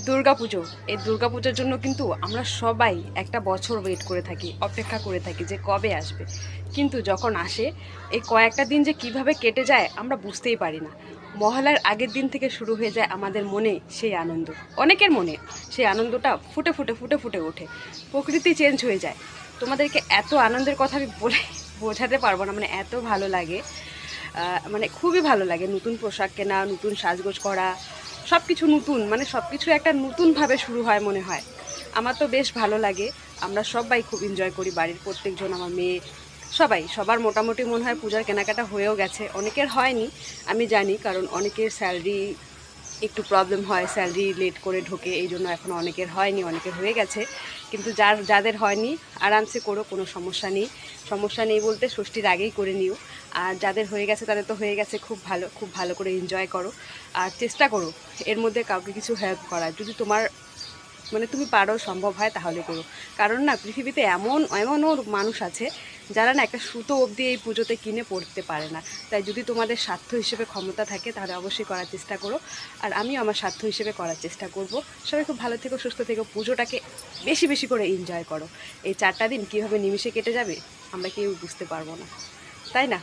দুর্গাপুজো, এই দুর্গাপূজার জন্য কিন্তু আমরা সবাই একটা বছর ওয়েট করে থাকি, অপেক্ষা করে থাকি যে কবে আসবে। কিন্তু যখন আসে এই কয়েকটা দিন যে কিভাবে কেটে যায় আমরা বুঝতেই পারি না। মহালয়ার আগের দিন থেকে শুরু হয়ে যায় আমাদের মনে সেই আনন্দ, অনেকের মনে সেই আনন্দটা ফুটে ফুটে ফুটে ফুটে ওঠে, প্রকৃতি চেঞ্জ হয়ে যায়। তোমাদেরকে এত আনন্দের কথা আমি বলে বোঝাতে পারবো না, মানে এত ভালো লাগে, মানে খুবই ভালো লাগে। নতুন পোশাক কেনা, নতুন সাজগোজ করা, সব কিছু নতুন, মানে সব কিছু একটা নতুনভাবে শুরু হয় মনে হয়। আমার তো বেশ ভালো লাগে। আমরা সবাই খুব এনজয় করি, বাড়ির প্রত্যেকজন, আমার মেয়ে, সবাই, সবার মোটামুটি মনে হয় পূজার কেনাকাটা হয়েও গেছে। অনেকের হয়নি আমি জানি, কারণ অনেকের স্যালারি একটু প্রবলেম হয়, স্যালারি লেট করে ঢোকে, এই জন্য এখনও অনেকের হয়নি, অনেকের হয়ে গেছে। কিন্তু যাদের হয়নি আরামসে করো, কোনো সমস্যা নেই। সমস্যা নেই বলতে ষষ্ঠীর আগেই করে নিও। আর যাদের হয়ে গেছে তাদের তো হয়ে গেছে, খুব ভালো, খুব ভালো করে এনজয় করো। আর চেষ্টা করো এর মধ্যে কাউকে কিছু হেল্প করার, যদি তোমার মানে তুমি পারো, সম্ভব হয় তাহলে করো। কারণ না, পৃথিবীতে এমনও মানুষ আছে যারা না একটা সুতো অবধি এই পুজোতে কিনে পড়তে পারে না। তাই যদি তোমাদের স্বার্থ হিসেবে ক্ষমতা থাকে তাহলে অবশ্যই করার চেষ্টা করো। আর আমিও আমার স্বার্থ হিসেবে করার চেষ্টা করব। সবাই খুব ভালো থেকো, সুস্থ থেকো, পুজোটাকে বেশি বেশি করে এনজয় করো। এই 4টা দিন কীভাবে নিমিষে কেটে যাবে আমরা কেউ বুঝতে পারবো না, তাই না?